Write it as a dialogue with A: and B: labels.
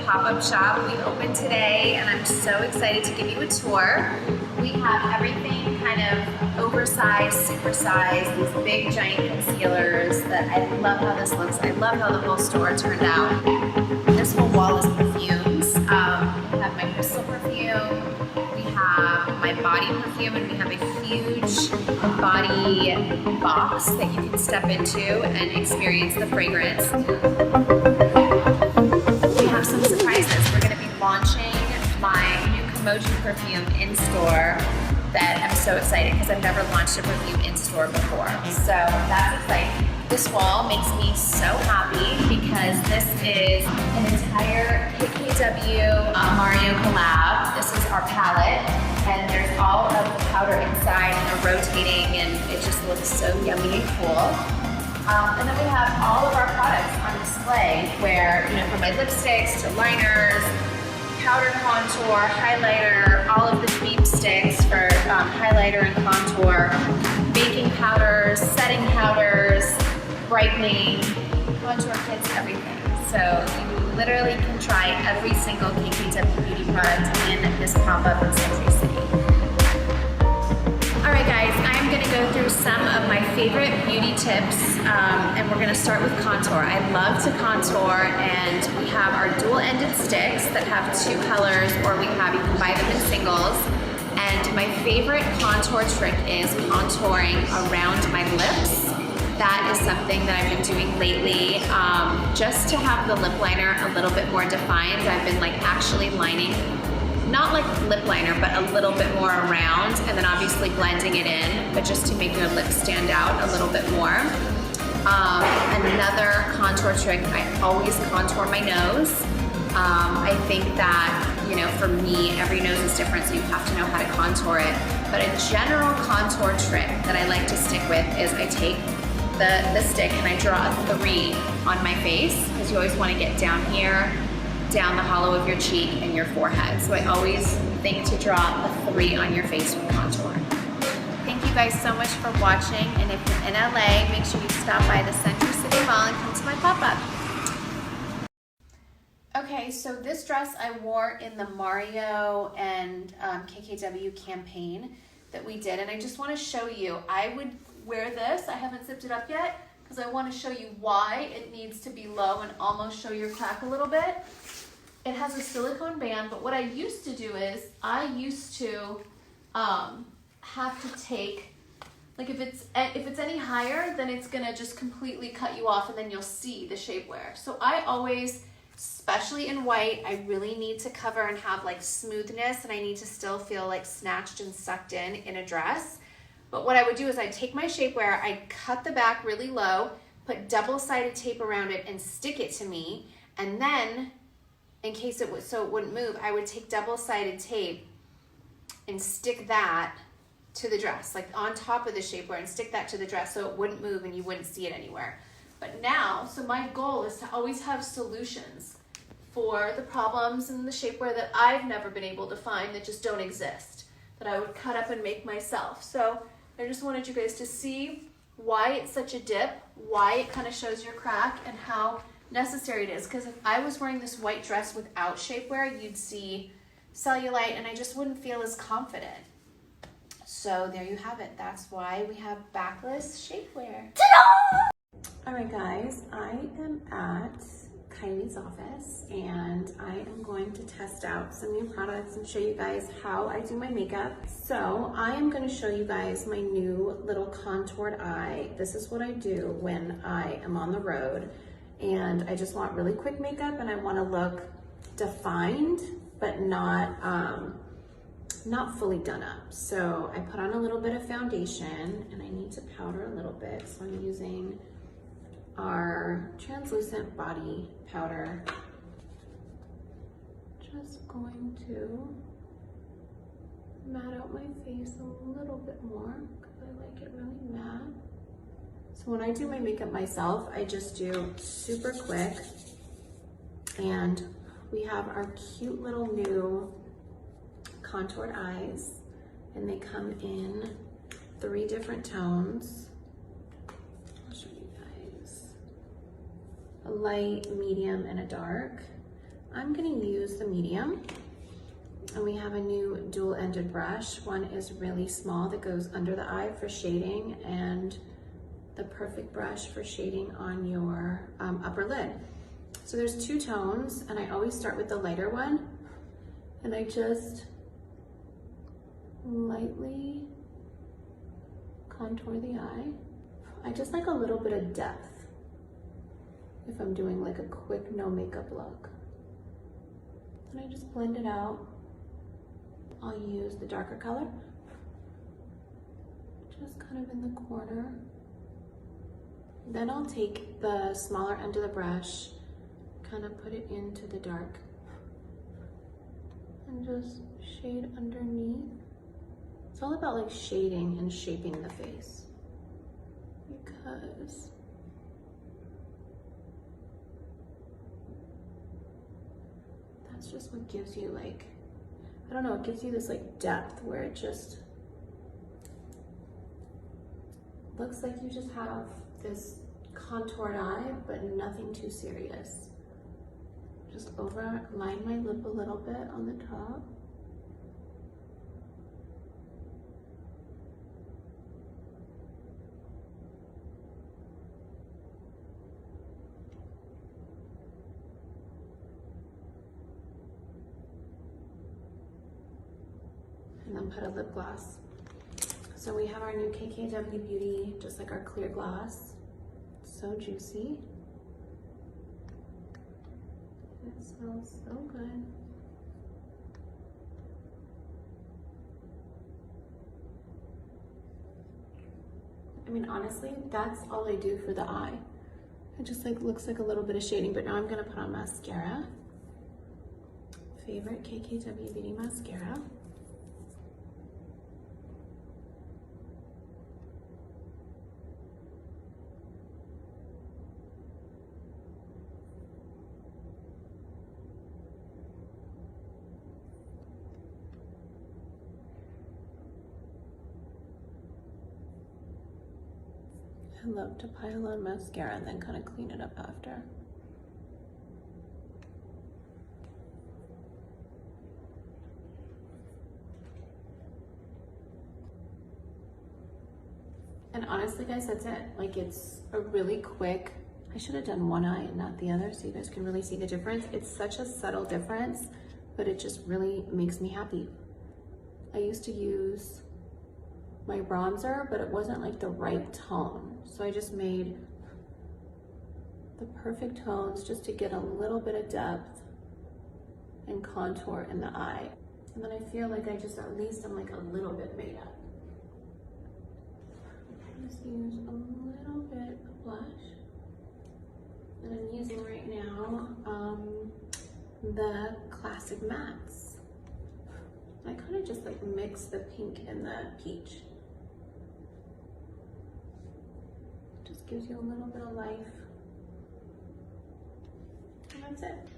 A: pop-up shop. We opened today and I'm so excited to give you a tour. We have everything kind of oversized, supersized, these big giant concealers that I love how this looks. I love how the whole store turned out. This whole wall is perfumes. We have my crystal perfume, we have my body perfume, and we have a huge body box that you can step into and experience the fragrance. We have some surprises. We're going to be launching my new perfume in store that I'm so excited because I've never launched a perfume in store before. So that's exciting. This wall makes me so happy because this is an entire KKW Mario collab. This is our palette and there's all of the powder inside and they're rotating and it just looks so yummy and cool. And then we have all of our products on display where, you know, from my lipsticks to liners, powder contour, highlighter, all of the beep sticks for highlighter and contour, baking powders, setting powders, brightening, contour kits, everything. So you literally can try every single KKW beauty product in this pop-up in Century City. Alright guys, I'm going to go through some of my favorite beauty tips and we're going to start with contour. I love to contour and we have our dual-ended sticks that have two colors or you can buy them in singles. And my favorite contour trick is contouring around my lips. That is something that I've been doing lately just to have the lip liner a little bit more defined. I've been like actually lining, not like lip liner, but a little bit more around and then obviously blending it in, but just to make your lips stand out a little bit more. Another contour trick, I always contour my nose. I think that, you know, for me, every nose is different, so you have to know how to contour it. But a general contour trick that I like to stick with is I take the stick and I draw a 3 on my face, because you always want to get down here, down the hollow of your cheek and your forehead. So I always think to draw a 3 on your face with contour. Thank you guys so much for watching, and if you're in LA, make sure you stop by the Century City Mall and come to my pop-up. Okay, so this dress I wore in the Mario and KKW campaign that we did, and I just want to show you. I would wear this. I haven't zipped it up yet because I want to show you why it needs to be low and almost show your crack a little bit. It has a silicone band, but what I used to do is I used to have to take, like if it's any higher, then it's gonna just completely cut you off and then you'll see the shapewear. So I always, especially in white, I really need to cover and have like smoothness, and I need to still feel like snatched and sucked in a dress. But what I would do is I'd take my shapewear, I'd cut the back really low, put double-sided tape around it and stick it to me, and then in case it wouldn't move, I would take double-sided tape and stick that to the dress, like on top of the shapewear, and stick that to the dress so it wouldn't move and you wouldn't see it anywhere. But now, so my goal is to always have solutions for the problems in the shapewear that I've never been able to find, that just don't exist, that I would cut up and make myself. So I just wanted you guys to see why it's such a dip, why it kind of shows your crack, and how necessary it is. Because if I was wearing this white dress without shapewear, you'd see cellulite and I just wouldn't feel as confident. So there you have it. That's why we have backless shapewear. Ta-da! All right, guys, I am at Kylie's office and I am going to test out some new products and show you guys how I do my makeup. So I am going to show you guys my new little contoured eye. This is what I do when I am on the road and I just want really quick makeup and I want to look defined but not fully done up. So I put on a little bit of foundation and I need to powder a little bit. So I'm using our translucent body powder. Just going to matte out my face a little bit more because I like it really matte. So when I do my makeup myself, I just do super quick. And we have our cute little new contoured eyes, and they come in 3 different tones. I'll show you guys. A light, medium, and a dark. I'm gonna use the medium, and we have a new dual-ended brush. One is really small that goes under the eye for shading, and the perfect brush for shading on your upper lid. So there's 2 tones, and I always start with the lighter one, and I just lightly contour the eye. I just like a little bit of depth if I'm doing like a quick no makeup look. And I just blend it out. I'll use the darker color, just kind of in the corner. Then I'll take the smaller end of the brush, kind of put it into the dark, and just shade underneath. It's all about like shading and shaping the face, because that's just what gives you like, I don't know, it gives you this like depth where it just looks like you just have this contoured eye, but nothing too serious. Just overline my lip a little bit on the top. And then put a lip gloss. So we have our new KKW Beauty, just like our clear gloss. It's so juicy. It smells so good. I mean, honestly, that's all I do for the eye. It just like looks like a little bit of shading, but now I'm gonna put on mascara. Favorite KKW Beauty mascara. I love to pile on mascara and then kind of clean it up after. And honestly, guys, that's it. Like, it's a really quick, I should have done one eye and not the other so you guys can really see the difference. It's such a subtle difference, but it just really makes me happy. I used to use my bronzer, but it wasn't like the right tone. So I just made the perfect tones just to get a little bit of depth and contour in the eye. And then I feel like I just, at least I'm like a little bit made up. Just use a little bit of blush. And I'm using right now the Classic Mattes. I kind of just like mix the pink and the peach. Just gives you a little bit of life. And that's it.